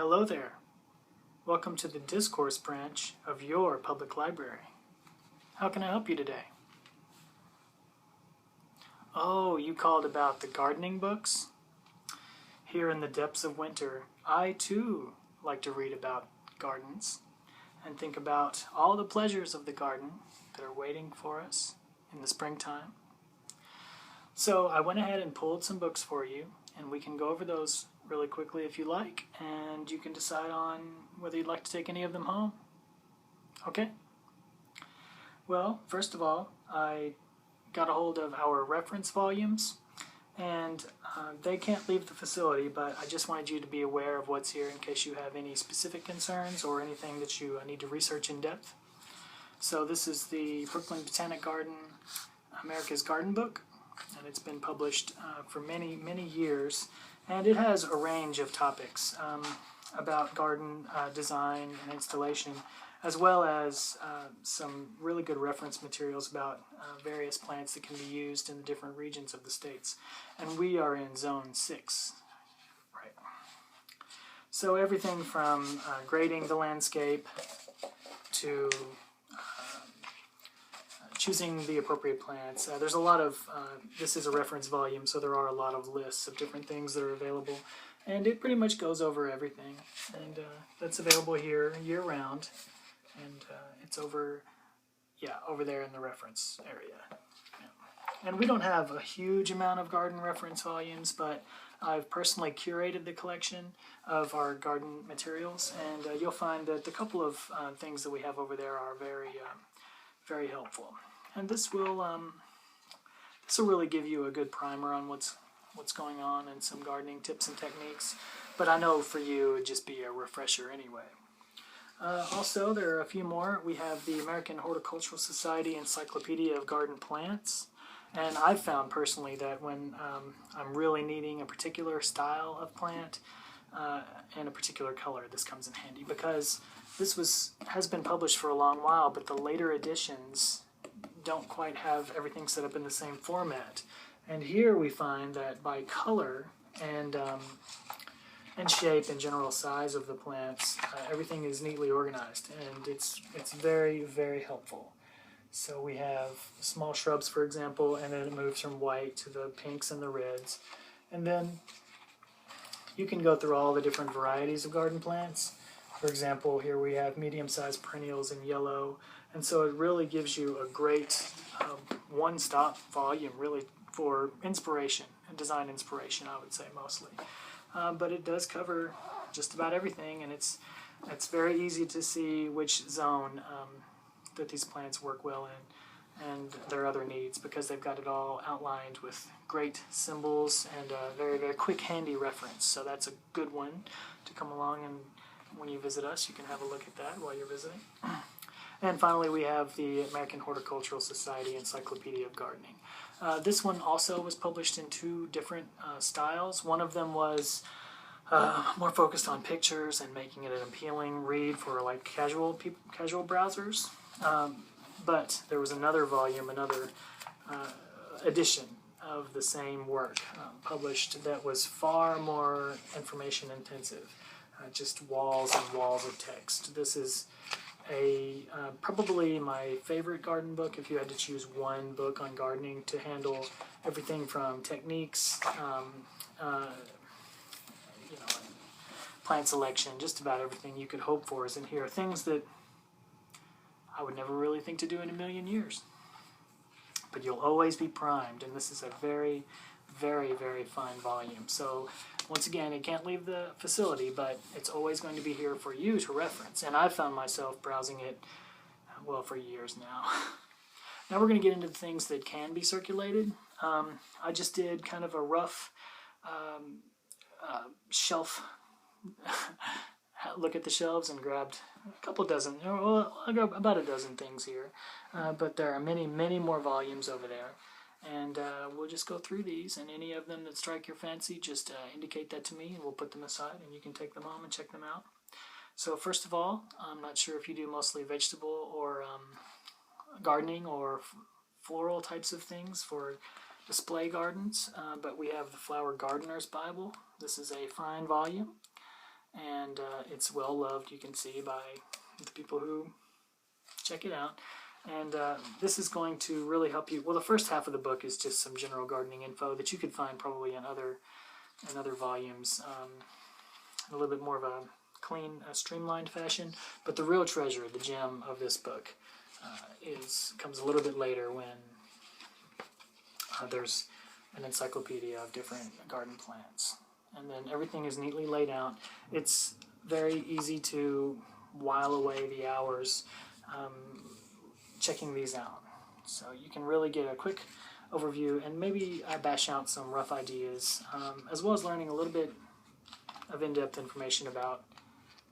hello there. Welcome to the discourse branch of your public library. How can I help you today? Oh, you called about the gardening books? Here in the depths of winter, I too like to read about gardens and think about all the pleasures of the garden that are waiting for us in the springtime. So I went ahead and pulled some books for you, and we can go over those really quickly if you like, and you can decide on whether you'd like to take any of them home. Okay? Well, first of all, I got a hold of our reference volumes, and they can't leave the facility, but I just wanted you to be aware of what's here in case you have any specific concerns or anything that you need to research in depth. So this is the Brooklyn Botanic Garden America's Garden Book, and it's been published for many, many years, and it has a range of topics about garden design and installation, as well as some really good reference materials about various plants that can be used in the different regions of the states. And we are in Zone 6, right? So everything from grading the landscape to choosing the appropriate plants. There's a lot of, this is a reference volume, so there are a lot of lists of different things that are available. And it pretty much goes over everything. And that's available here year-round. And it's over there in the reference area. Yeah. And we don't have a huge amount of garden reference volumes, but I've personally curated the collection of our garden materials. And you'll find that the couple of things that we have over there are very helpful. And this will really give you a good primer on what's going on and some gardening tips and techniques. But I know for you it would just be a refresher anyway. Also, there are a few more. We have the American Horticultural Society Encyclopedia of Garden Plants. And I've found personally that when I'm really needing a particular style of plant and a particular color, this comes in handy, because this has been published for a long while, but the later editions don't quite have everything set up in the same format. And here we find that by color and shape and general size of the plants, everything is neatly organized, and it's very, very helpful. So we have small shrubs, for example, and then it moves from white to the pinks and the reds. And then you can go through all the different varieties of garden plants. For example, here we have medium-sized perennials in yellow, and so it really gives you a great one-stop volume, really, for inspiration, and design inspiration, I would say, mostly. But it does cover just about everything, and it's very easy to see which zone that these plants work well in and their other needs, because they've got it all outlined with great symbols and a very, very quick, handy reference. So that's a good one to come along, and when you visit us, you can have a look at that while you're visiting. And finally, we have the American Horticultural Society Encyclopedia of Gardening. This one also was published in two different styles. One of them was more focused on pictures and making it an appealing read for like casual browsers. But there was another volume, another edition of the same work published that was far more information intensive. Just walls and walls of text. This is probably my favorite garden book if you had to choose one book on gardening to handle everything from techniques, plant selection, just about everything you could hope for is in here. Things that I would never really think to do in a million years. But you'll always be primed, and this is a very, very, very fine volume. So once again, it can't leave the facility, but it's always going to be here for you to reference. And I've found myself browsing it, well, for years now. Now we're going to get into the things that can be circulated. I just did kind of a rough shelf look at the shelves and grabbed a couple dozen, well, I got about a dozen things here. But there are many, many more volumes over there. And we'll just go through these, and any of them that strike your fancy, just indicate that to me, and we'll put them aside, and you can take them home and check them out. So first of all, I'm not sure if you do mostly vegetable or gardening or floral types of things for display gardens, but we have the Flower Gardener's Bible. This is a fine volume, and it's well loved, you can see, by the people who check it out. And this is going to really help you. Well, the first half of the book is just some general gardening info that you could find probably in other volumes, a little bit more of a clean, streamlined fashion. But the real treasure, the gem of this book, comes a little bit later when there's an encyclopedia of different garden plants. And then everything is neatly laid out. It's very easy to while away the hours checking these out. So you can really get a quick overview and maybe bash out some rough ideas, as well as learning a little bit of in-depth information about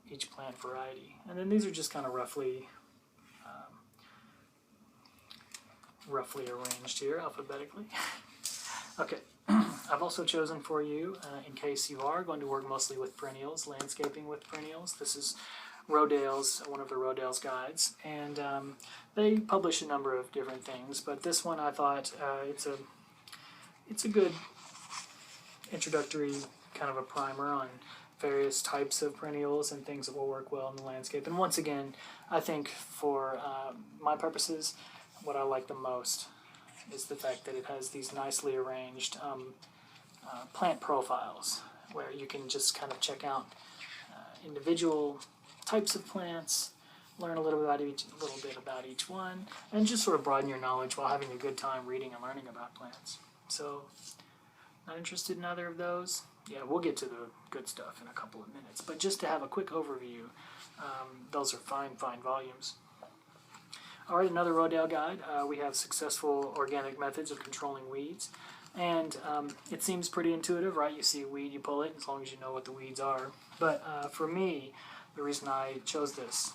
each plant variety. And then these are just kind of roughly arranged here alphabetically. Okay, I've also chosen for you, in case you are going to work mostly with perennials, landscaping with perennials. This is Rodale's, one of the Rodale's guides, and they publish a number of different things, but this one I thought it's a good introductory kind of a primer on various types of perennials and things that will work well in the landscape. And once again, I think for my purposes, what I like the most is the fact that it has these nicely arranged plant profiles where you can just kind of check out individual types of plants, learn a little bit about each one, and just sort of broaden your knowledge while having a good time reading and learning about plants. So, not interested in either of those? Yeah, we'll get to the good stuff in a couple of minutes. But just to have a quick overview, those are fine volumes. All right, another Rodale guide. We have successful organic methods of controlling weeds. And it seems pretty intuitive, right? You see a weed, you pull it, as long as you know what the weeds are. But for me, the reason I chose this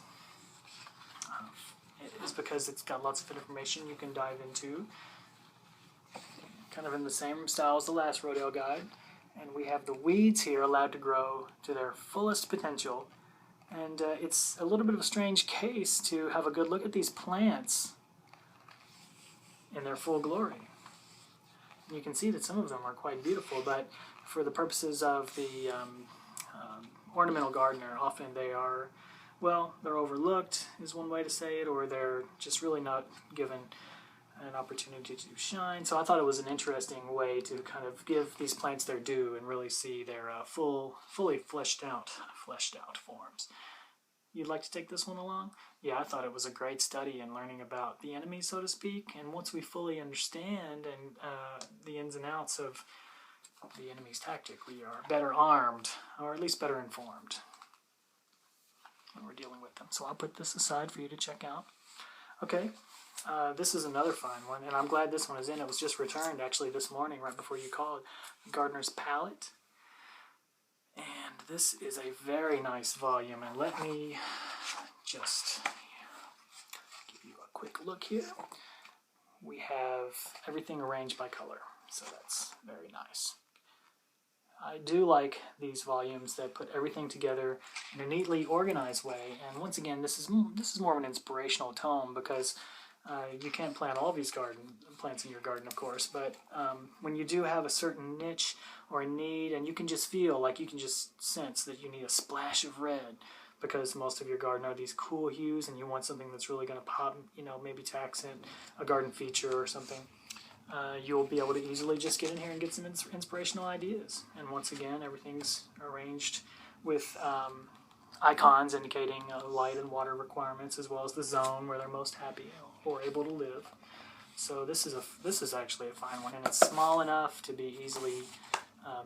is because it's got lots of information you can dive into, kind of in the same style as the last Rodale guide. And we have the weeds here allowed to grow to their fullest potential. And it's a little bit of a strange case to have a good look at these plants in their full glory. You can see that some of them are quite beautiful, but for the purposes of the ornamental gardener, often they are, well, they're overlooked is one way to say it, or they're just really not given an opportunity to shine. So I thought it was an interesting way to kind of give these plants their due and really see their fully fleshed out forms. You'd like to take this one along? Yeah, I thought it was a great study in learning about the enemy, so to speak, and once we fully understand and the ins and outs of the enemy's tactic, we are better armed, or at least better informed when we're dealing with them. So I'll put this aside for you to check out. Okay, this is another fine one, and I'm glad this one is in. It was just returned, actually, this morning, right before you called. Gardener's Palette. And this is a very nice volume, and let me just give you a quick look here. We have everything arranged by color, so that's very nice. I do like these volumes that put everything together in a neatly organized way, and once again, this is more of an inspirational tome because you can't plant all these plants in your garden, of course, but when you do have a certain niche or a need, and you can just feel like you can just sense that you need a splash of red because most of your garden are these cool hues and you want something that's really going to pop, maybe to accent a garden feature or something, you'll be able to easily just get in here and get some inspirational ideas. And once again, everything's arranged with icons indicating light and water requirements, as well as the zone where they're most happy or able to live. So this is actually a fine one, and it's small enough to be easily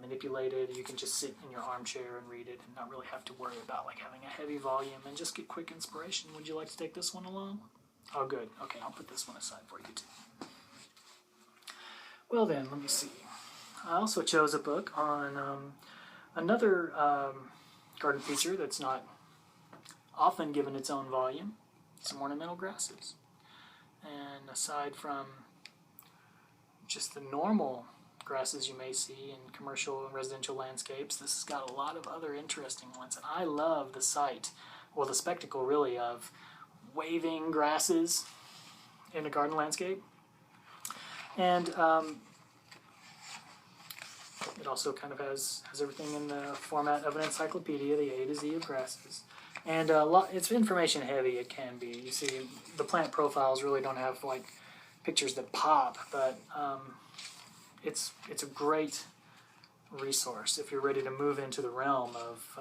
manipulated. You can just sit in your armchair and read it and not really have to worry about like having a heavy volume and just get quick inspiration. Would you like to take this one along? Oh, good. Okay, I'll put this one aside for you too. Well then, let me see. I also chose a book on another garden feature that's not often given its own volume, some ornamental grasses. And aside from just the normal grasses you may see in commercial and residential landscapes, this has got a lot of other interesting ones. And I love the sight, well, the spectacle really, of waving grasses in a garden landscape. And It also kind of has everything in the format of an encyclopedia, the A to Z of grasses. And it's information heavy, it can be. You see, the plant profiles really don't have like pictures that pop, but it's a great resource if you're ready to move into the realm of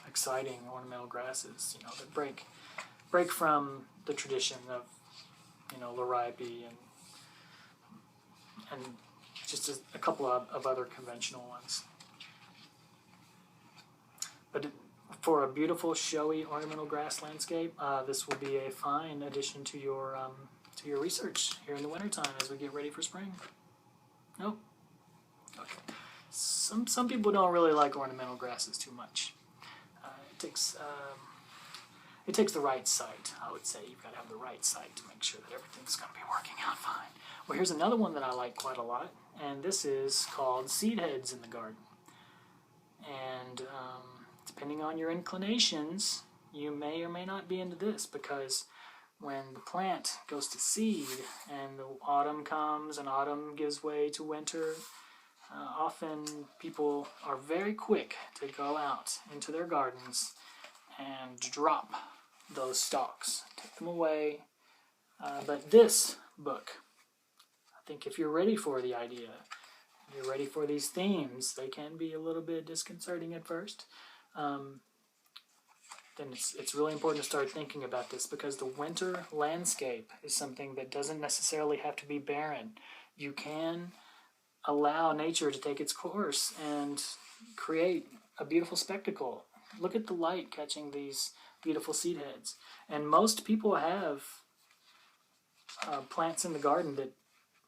exciting ornamental grasses, that break from the tradition of, Liripe and just a couple of other conventional ones. But for a beautiful, showy ornamental grass landscape, this will be a fine addition to your research here in the wintertime as we get ready for spring. Nope. Okay. Some people don't really like ornamental grasses too much. It takes the right site, I would say. You've got to have the right site to make sure that everything's going to be working out fine. Well, here's another one that I like quite a lot, and this is called seed heads in the garden. And depending on your inclinations, you may or may not be into this, because when the plant goes to seed and the autumn comes and autumn gives way to winter, often people are very quick to go out into their gardens and drop those stalks, take them away. But this book, I think if you're ready for the idea, you're ready for these themes, they can be a little bit disconcerting at first, then it's really important to start thinking about this, because the winter landscape is something that doesn't necessarily have to be barren. You can allow nature to take its course and create a beautiful spectacle. Look at the light catching these beautiful seed heads. And most people have plants in the garden that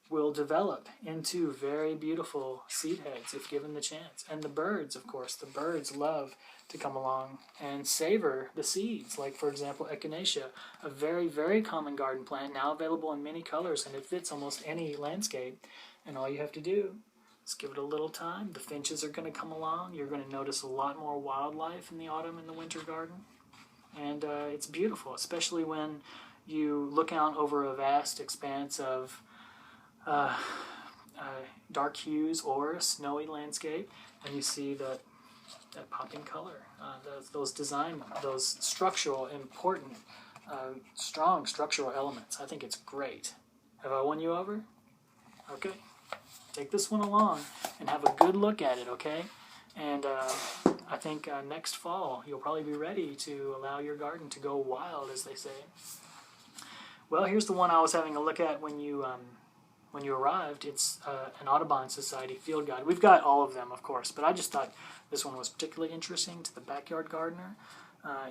will develop into very beautiful seed heads if given the chance. And the birds, of course, the birds love to come along and savor the seeds. Like, for example, echinacea, a very, very common garden plant, now available in many colors, and it fits almost any landscape. And all you have to do is give it a little time. The finches are going to come along. You're going to notice a lot more wildlife in the autumn and the winter garden. And it's beautiful, especially when you look out over a vast expanse of dark hues or a snowy landscape, and you see that popping color, those structural, important, strong structural elements. I think it's great. Have I won you over? Okay. Take this one along and have a good look at it, okay? And I think next fall you'll probably be ready to allow your garden to go wild, as they say. Well, here's the one I was having a look at when you arrived. It's an Audubon Society field guide. We've got all of them, of course, but I just thought this one was particularly interesting to the backyard gardener.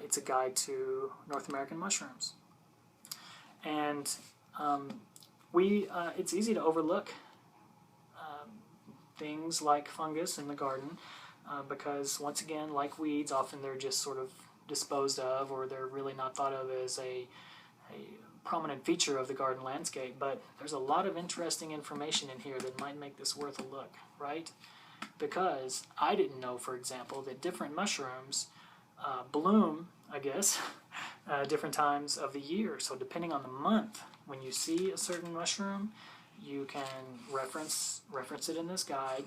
It's a guide to North American mushrooms. And it's easy to overlook things like fungus in the garden because, once again, like weeds, often they're just sort of disposed of, or they're really not thought of as a prominent feature of the garden landscape. But there's a lot of interesting information in here that might make this worth a look, right? Because I didn't know, for example, that different mushrooms bloom, I guess, different times of the year. So depending on the month, when you see a certain mushroom, you can reference it in this guide,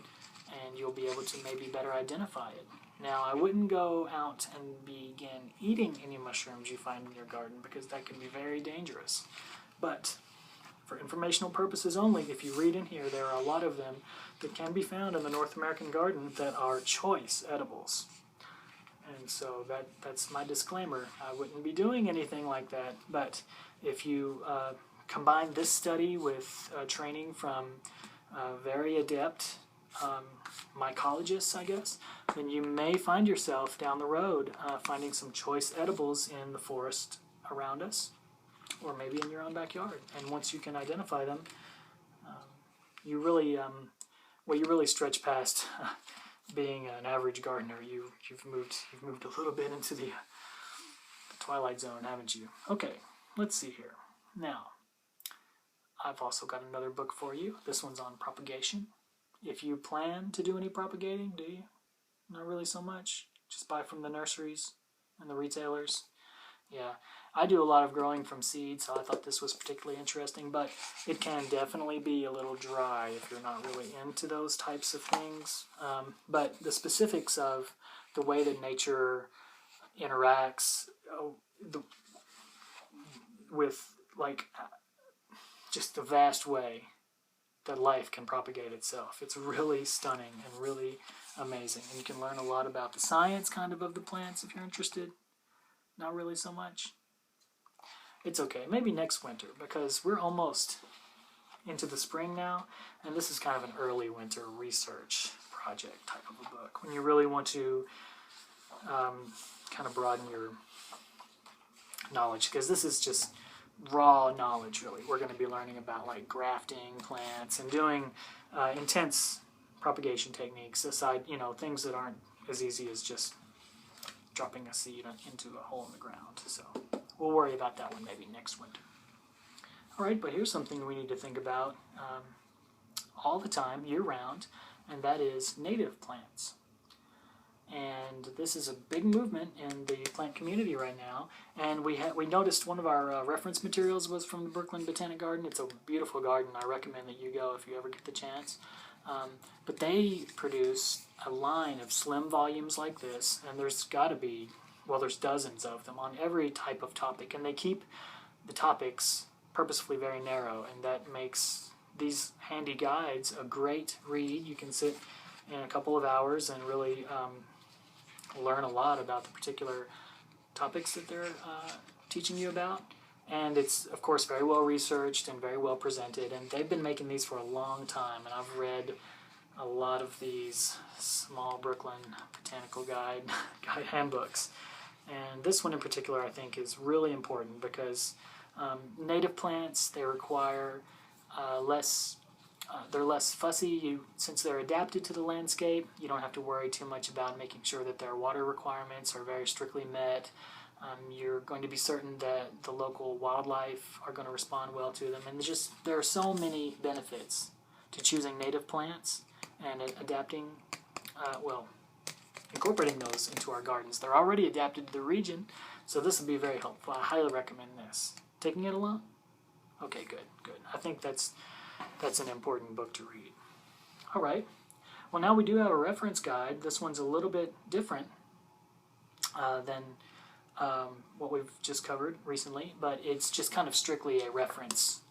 and you'll be able to maybe better identify it. Now, I wouldn't go out and begin eating any mushrooms you find in your garden, because that can be very dangerous. But for informational purposes only, if you read in here, there are a lot of them that can be found in the North American garden that are choice edibles. And so that's my disclaimer. I wouldn't be doing anything like that. But if you combine this study with training from very adept mycologists, I guess, then you may find yourself down the road finding some choice edibles in the forest around us, or maybe in your own backyard. And once you can identify them, you really stretch past being an average gardener. You've moved a little bit into the twilight zone, haven't you? Okay, let's see here. Now, I've also got another book for you. This one's on propagation. If you plan to do any propagating, do you? Not really so much. Just buy from the nurseries and the retailers. Yeah, I do a lot of growing from seed, so I thought this was particularly interesting, but it can definitely be a little dry if you're not really into those types of things. But the specifics of the way that nature interacts the, with, like, just the vast way that life can propagate itself. It's really stunning and really amazing. And you can learn a lot about the science kind of the plants if you're interested. Not really so much. It's okay. Maybe next winter, because we're almost into the spring now, and this is kind of an early winter research project type of a book. When you really want to kind of broaden your knowledge, because this is just raw knowledge, really. We're going to be learning about like grafting plants and doing intense propagation techniques, aside, things that aren't as easy as just dropping a seed into a hole in the ground. So we'll worry about that one maybe next winter. All right, but here's something we need to think about all the time, year-round, and that is native plants. And this is a big movement in the plant community right now. And we noticed one of our reference materials was from the Brooklyn Botanic Garden. It's a beautiful garden. I recommend that you go if you ever get the chance. But they produce a line of slim volumes like this, and there's got to be, there's dozens of them on every type of topic. And they keep the topics purposefully very narrow, and that makes these handy guides a great read. You can sit in a couple of hours and really learn a lot about the particular topics that they're teaching you about. And it's, of course, very well researched and very well presented. And they've been making these for a long time. And I've read a lot of these small Brooklyn Botanical Guide handbooks. And this one in particular, I think, is really important because native plants, they require they're less fussy. Since they're adapted to the landscape, you don't have to worry too much about making sure that their water requirements are very strictly met. You're going to be certain that the local wildlife are going to respond well to them. And there are so many benefits to choosing native plants and adapting, incorporating those into our gardens. They're already adapted to the region, so this will be very helpful. I highly recommend this. Taking it along? Okay, good. I think that's an important book to read. All right. Well, now we do have a reference guide. This one's a little bit different than what we've just covered recently, but it's just kind of strictly a reference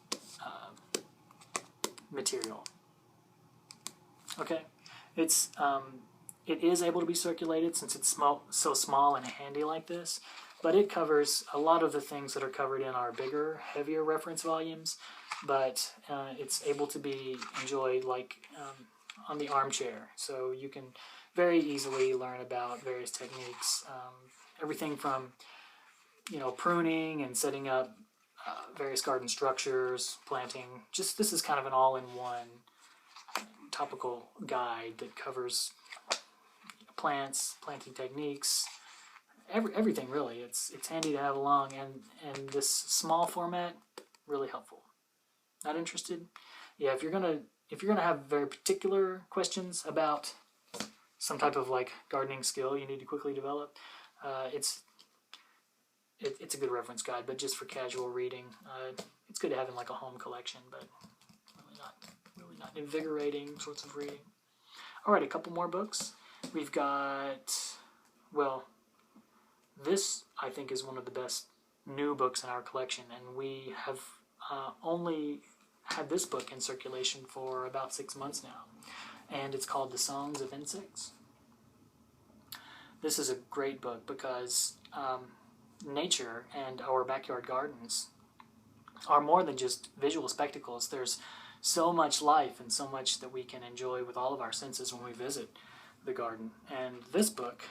material. Okay. It is able to be circulated since it's so small and handy like this, but it covers a lot of the things that are covered in our bigger, heavier reference volumes, but it's able to be enjoyed like on the armchair. So you can very easily learn about various techniques, everything from pruning and setting up various garden structures, planting. This is kind of an all-in-one topical guide that covers plants, planting techniques, everything really. It's handy to have along, and this small format, really helpful. Not interested? Yeah, if you're gonna have very particular questions about some type of like gardening skill you need to quickly develop, it's a good reference guide. But just for casual reading, it's good to have in like a home collection, but really not invigorating sorts of reading. All right, a couple more books. We've got, this I think is one of the best new books in our collection, and we have only had this book in circulation for about 6 months now, and it's called The Songs of Insects. This is a great book because nature and our backyard gardens are more than just visual spectacles. There's so much life and so much that we can enjoy with all of our senses when we visit the garden. And this book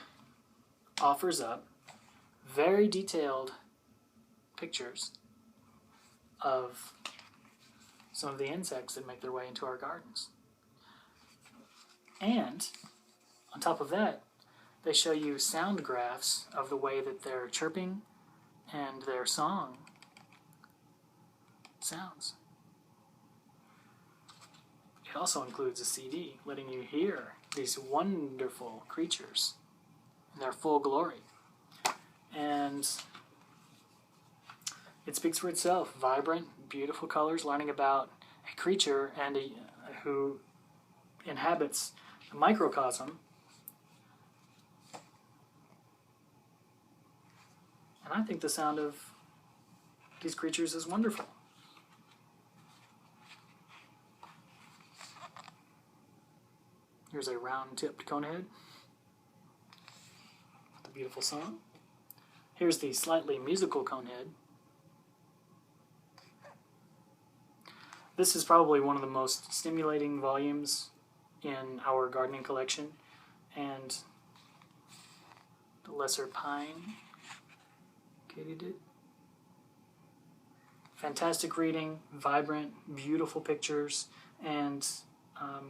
offers up very detailed pictures of some of the insects that make their way into our gardens. And on top of that, they show you sound graphs of the way that their chirping and their song sounds. It also includes a CD letting you hear these wonderful creatures in their full glory. And it speaks for itself. Vibrant, beautiful colors, learning about a creature and who inhabits a microcosm. And I think the sound of these creatures is wonderful. Here's a round-tipped conehead with a beautiful song. Here's the slightly musical conehead. This is probably one of the most stimulating volumes in our gardening collection, and the lesser pine katydid. Fantastic reading, vibrant, beautiful pictures, and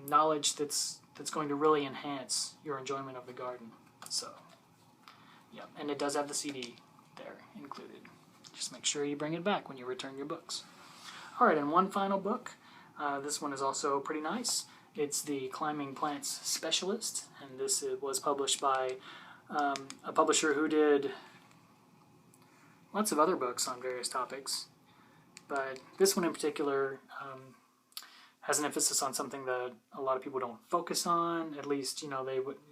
knowledge that's going to really enhance your enjoyment of the garden. So, yeah, and it does have the CD there included. Just make sure you bring it back when you return your books. All right, and one final book. This one is also pretty nice. It's the Climbing Plants Specialist, and this was published by a publisher who did lots of other books on various topics. But this one in particular has an emphasis on something that a lot of people don't focus on. At least,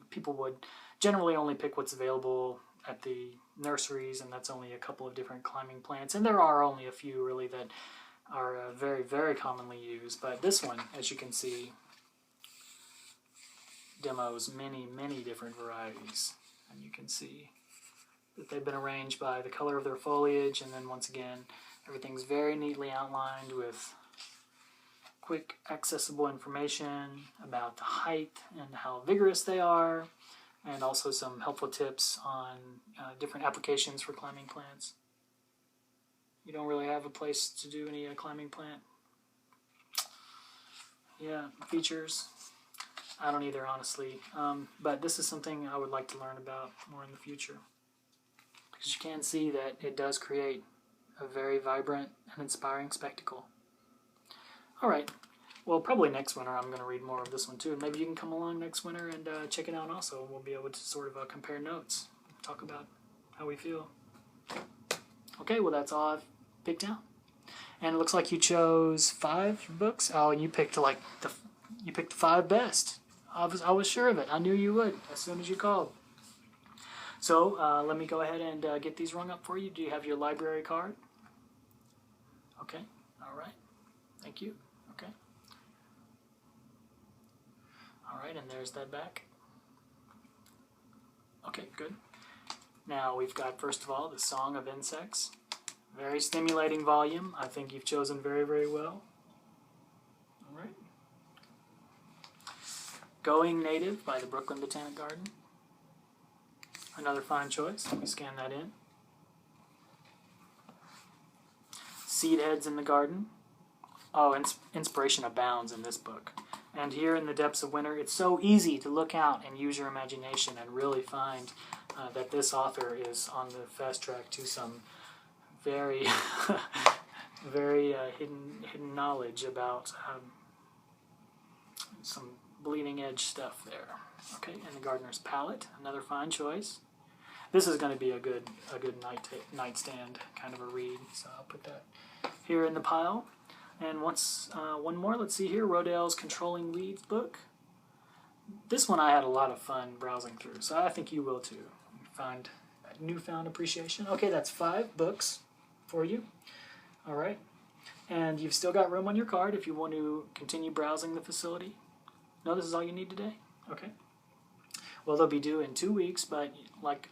people would generally only pick what's available at the nurseries, and that's only a couple of different climbing plants. And there are only a few really that are very, very commonly used. But this one, as you can see, demos many, many different varieties. And you can see that they've been arranged by the color of their foliage, and then once again, everything's very neatly outlined with quick, accessible information about the height and how vigorous they are, and also some helpful tips on different applications for climbing plants. You don't really have a place to do any climbing plant features. I don't either, honestly. But this is something I would like to learn about more in the future, because you can see that it does create a very vibrant and inspiring spectacle. All right. Well, probably next winter I'm going to read more of this one too. Maybe you can come along next winter and check it out also, and we'll be able to sort of compare notes, talk about how we feel. Okay, well that's all I've picked out. And it looks like you chose 5 books. Oh, and you picked you picked 5 best. I was sure of it. I knew you would as soon as you called. So let me go ahead and get these rung up for you. Do you have your library card? Okay. All right. Thank you. Okay. All right, and there's that back. Okay, good. Now we've got, first of all, the Song of Insects. Very stimulating volume. I think you've chosen very, very well. All right. Going Native by the Brooklyn Botanic Garden. Another fine choice. Let me scan that in. Seed Heads in the Garden. Oh, inspiration abounds in this book. And here in the depths of winter, it's so easy to look out and use your imagination and really find that this author is on the fast track to some very, very hidden knowledge about some bleeding edge stuff there. Okay, and the Gardener's Palette, another fine choice. This is going to be a good nightstand kind of a read, so I'll put that here in the pile. And one more, let's see here, Rodale's Controlling Weeds book. This one I had a lot of fun browsing through, so I think you will too. Find that newfound appreciation. Okay, that's 5 books for you. All right. And you've still got room on your card if you want to continue browsing the facility. No, this is all you need today? Okay. Well, they'll be due in 2 weeks, but like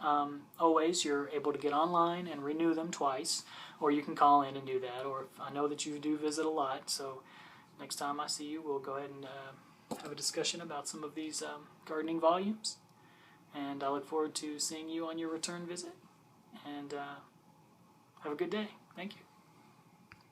always, you're able to get online and renew them twice, or you can call in and do that, or I know that you do visit a lot, so next time I see you, we'll go ahead and have a discussion about some of these gardening volumes, and I look forward to seeing you on your return visit, and have a good day. Thank you.